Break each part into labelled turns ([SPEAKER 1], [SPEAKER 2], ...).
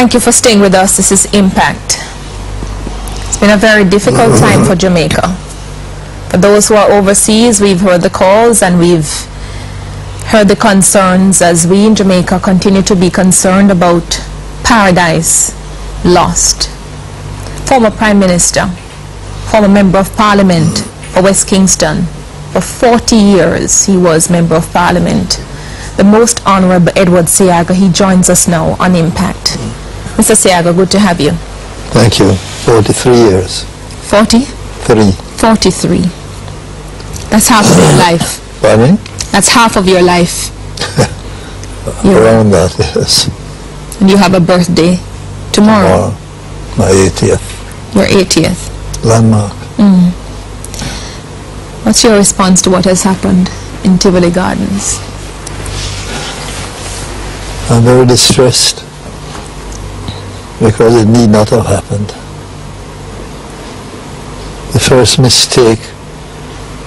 [SPEAKER 1] Thank you for staying with us. This is Impact. It's been a very difficult time for Jamaica. For those who are overseas, we've heard the calls and we've heard the concerns as we in Jamaica continue to be concerned about paradise lost. Former Prime Minister, former Member of Parliament for West Kingston. For 40 years he was Member of Parliament. The Most Honorable Edward Seaga, he joins us now on Impact. Mr. Seaga, good to have you.
[SPEAKER 2] Thank you. 43 years.
[SPEAKER 1] 40?
[SPEAKER 2] 3.
[SPEAKER 1] 43. That's half of your life.
[SPEAKER 2] Pardon?
[SPEAKER 1] That's half of your life.
[SPEAKER 2] Around that, yes.
[SPEAKER 1] And you have a birthday tomorrow.
[SPEAKER 2] My 80th.
[SPEAKER 1] Your 80th.
[SPEAKER 2] Landmark.
[SPEAKER 1] What's your response to what has happened in Tivoli Gardens?
[SPEAKER 2] I'm very distressed because it need not have happened. The first mistake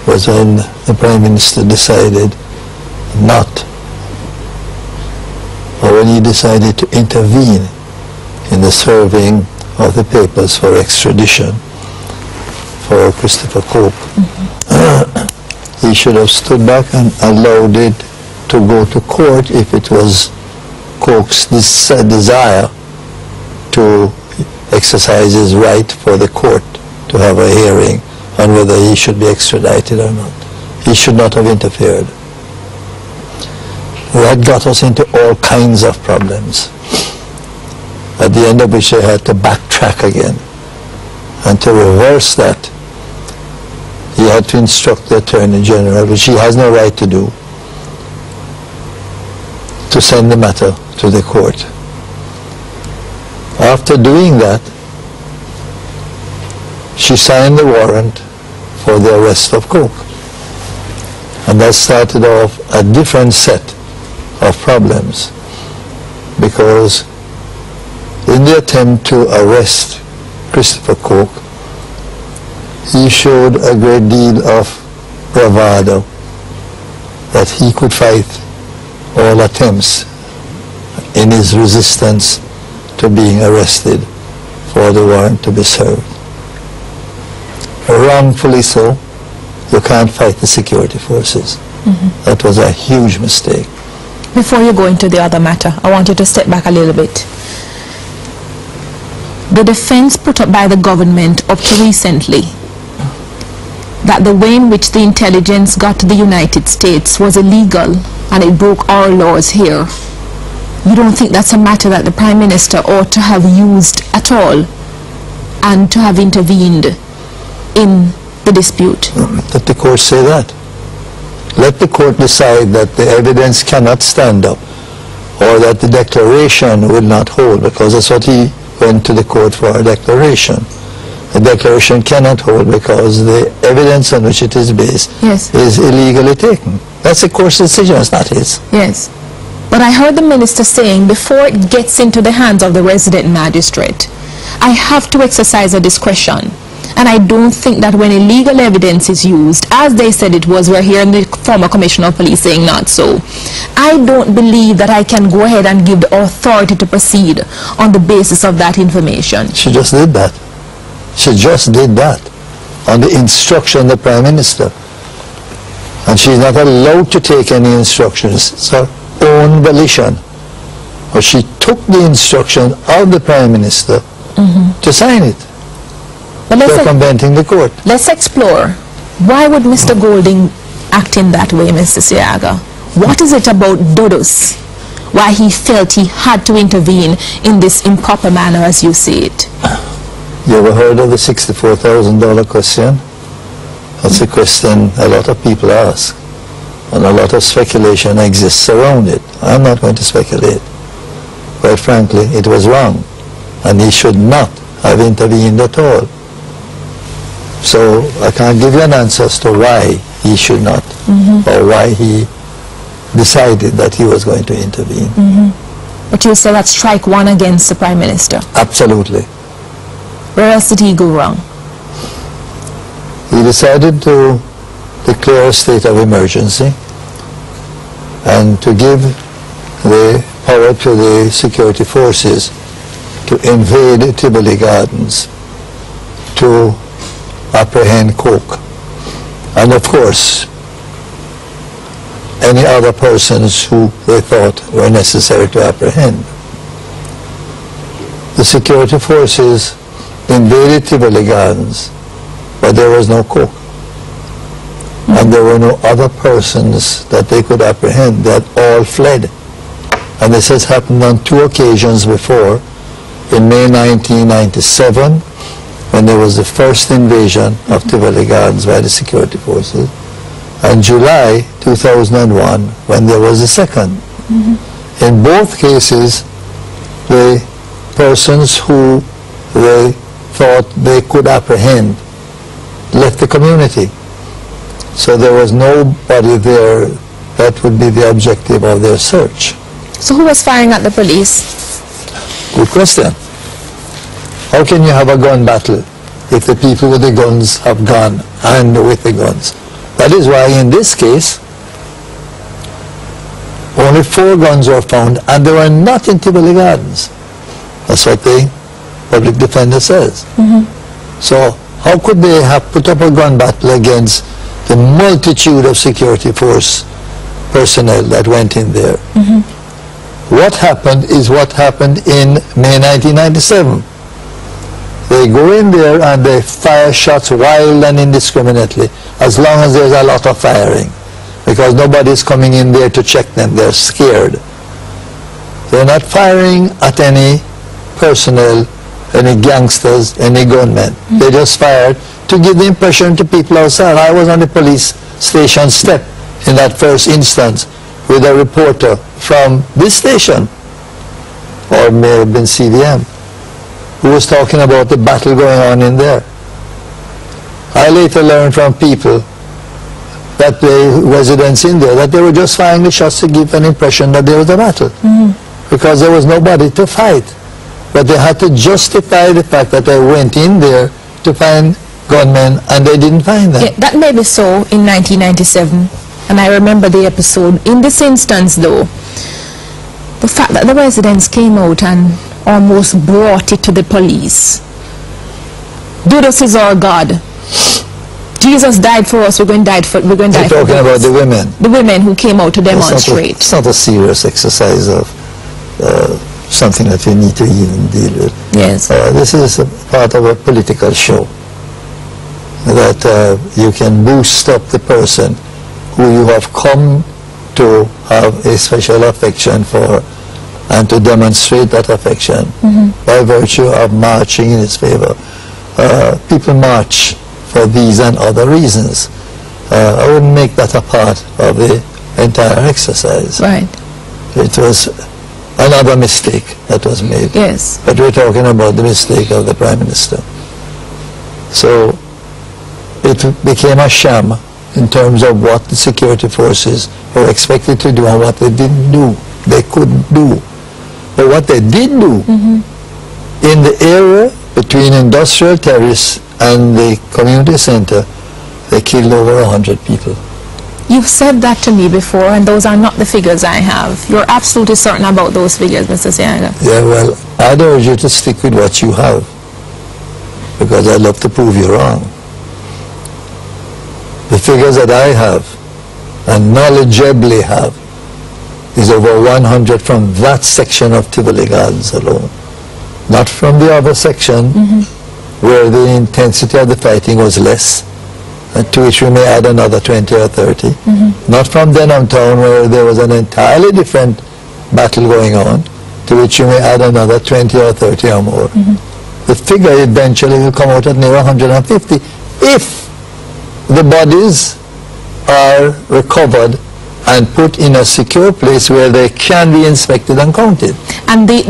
[SPEAKER 2] was when the Prime Minister decided not, or when he decided to intervene in the serving of the papers for extradition for Christopher Coke. He should have stood back and allowed it to go to court if it was Coke's desire to exercise his right for the court to have a hearing on whether he should be extradited or not. He should not have interfered. That got us into all kinds of problems, at the end of which they had to backtrack again. And to reverse that, he had to instruct the Attorney General, which he has no right to do, to send the matter to the court. After doing that, she signed the warrant for the arrest of Coke. And that started off a different set of problems, because in the attempt to arrest Christopher Coke, he showed a great deal of bravado that he could fight all attempts in his resistance to being arrested for the warrant to be served. Wrongfully so. You can't fight the security forces. That was a huge mistake.
[SPEAKER 1] Before you go into the other matter, I want you to step back a little bit. The defense put up by the government up to recently, that the way in which the intelligence got to the United States was illegal and it broke our laws here. You don't think that's a matter that the Prime Minister ought to have used at all and to have intervened in the dispute?
[SPEAKER 2] Let the court say that. Let the court decide that the evidence cannot stand up, or that the declaration will not hold, because that's what he went to the court for, a declaration. The declaration cannot hold because the evidence on which it is based is illegally taken. That's the court's decision, it's not his.
[SPEAKER 1] Yes. But I heard the minister saying, before it gets into the hands of the resident magistrate, I have to exercise a discretion. And I don't think that when illegal evidence is used, as they said it was, we're hearing the former Commissioner of Police saying not so. I don't believe that I can go ahead and give the authority to proceed on the basis of that information.
[SPEAKER 2] She just did that. She just did that on the instruction of the Prime Minister. And she's not allowed to take any instructions. It's her own volition. But she took the instruction of the Prime Minister to sign it.
[SPEAKER 1] But
[SPEAKER 2] circumventing the court.
[SPEAKER 1] Let's explore. Why would Mr. Golding act in that way, Mr. Seaga? What is it about Dudus why he felt he had to intervene in this improper manner, as you see it?
[SPEAKER 2] You ever heard of the $64,000 question? That's a question a lot of people ask, and a lot of speculation exists around it. I'm not going to speculate. Quite frankly, it was wrong, and he should not have intervened at all. So I can't give you an answer as to why he should not, or why he decided that he was going to intervene.
[SPEAKER 1] But you say that's strike one against the Prime Minister?
[SPEAKER 2] Absolutely.
[SPEAKER 1] Where else did he go wrong?
[SPEAKER 2] He decided to declare a state of emergency and to give the power to the security forces to invade Tivoli Gardens to apprehend coke. And of course, any other persons who they thought were necessary to apprehend. The security forces invaded Tivoli Gardens, but there was no coke. And there were no other persons that they could apprehend. They had all fled. And this has happened on 2 occasions before. In May 1997, when there was the first invasion of Tivoli Gardens by the security forces, and July 2001, when there was the second. In both cases, the persons who they thought they could apprehend left the community. So there was nobody there that would be the objective of their search.
[SPEAKER 1] So who was firing at the police?
[SPEAKER 2] Good question. How can you have a gun battle if the people with the guns have gone and with the guns? That is why in this case, only 4 guns were found, and they were not in Tivoli Gardens. That's what the public defender says. So how could they have put up a gun battle against the multitude of security force personnel that went in there? What happened is what happened in May 1997. They go in there and they fire shots wild and indiscriminately, as long as there's a lot of firing, because nobody's coming in there to check them. They're scared. They're not firing at any personnel, any gangsters, any gunmen. They just fired to give the impression to people outside. I was on the police station step in that first instance with a reporter from this station, or may have been CDM, who was talking about the battle going on in there. I later learned from people that the residents in there, that they were just firing the shots to give an impression that there was a battle, because there was nobody to fight. But they had to justify the fact that they went in there to find gunmen, and they didn't find them.
[SPEAKER 1] Yeah, that may be so in 1997, and I remember the episode. In this instance, though, the fact that the residents came out and almost brought it to the police. Dudus is our God. Jesus died for us. We're going to die for. We're going to die for.
[SPEAKER 2] You're talking about the women.
[SPEAKER 1] The women who came out to demonstrate.
[SPEAKER 2] It's not a serious exercise of something that we need to even deal with.
[SPEAKER 1] Yes.
[SPEAKER 2] This is a part of a political show, that you can boost up the person who you have come to have a special affection for, and to demonstrate that affection by virtue of marching in his favor. People march for these and other reasons. I wouldn't make that a part of the entire exercise.
[SPEAKER 1] Right.
[SPEAKER 2] It was another mistake that was made.
[SPEAKER 1] Yes.
[SPEAKER 2] But we're talking about the mistake of the Prime Minister. So it became a sham in terms of what the security forces were expected to do and what they didn't do. They couldn't do. But what they did do, in the area between industrial terrace and the community center, they killed over 100 people.
[SPEAKER 1] You've said that to me before, and those are not the figures I have. You're absolutely certain about those figures, Mr. Seaga.
[SPEAKER 2] Yeah, well, I'd urge you to stick with what you have, because I'd love to prove you wrong. The figures that I have, and knowledgeably have, is over 100 from that section of Tivoli Gardens alone. Not from the other section, where the intensity of the fighting was less, and to which we may add another 20 or 30. Not from Denham Town, where there was an entirely different battle going on, to which you may add another 20 or 30 or more. The figure eventually will come out at near 150 if the bodies are recovered and put in a secure place where they can be inspected and counted.
[SPEAKER 1] And the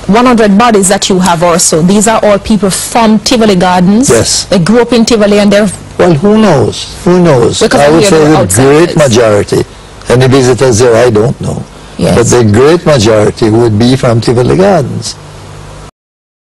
[SPEAKER 1] 100 bodies that you have also, these are all people from Tivoli Gardens?
[SPEAKER 2] Yes.
[SPEAKER 1] They grew up in Tivoli and they're...
[SPEAKER 2] Well, who knows? Who knows?
[SPEAKER 1] Because
[SPEAKER 2] I would say the great majority. Any visitors there, I don't know.
[SPEAKER 1] Yes.
[SPEAKER 2] But the great majority would be from Tivoli Gardens.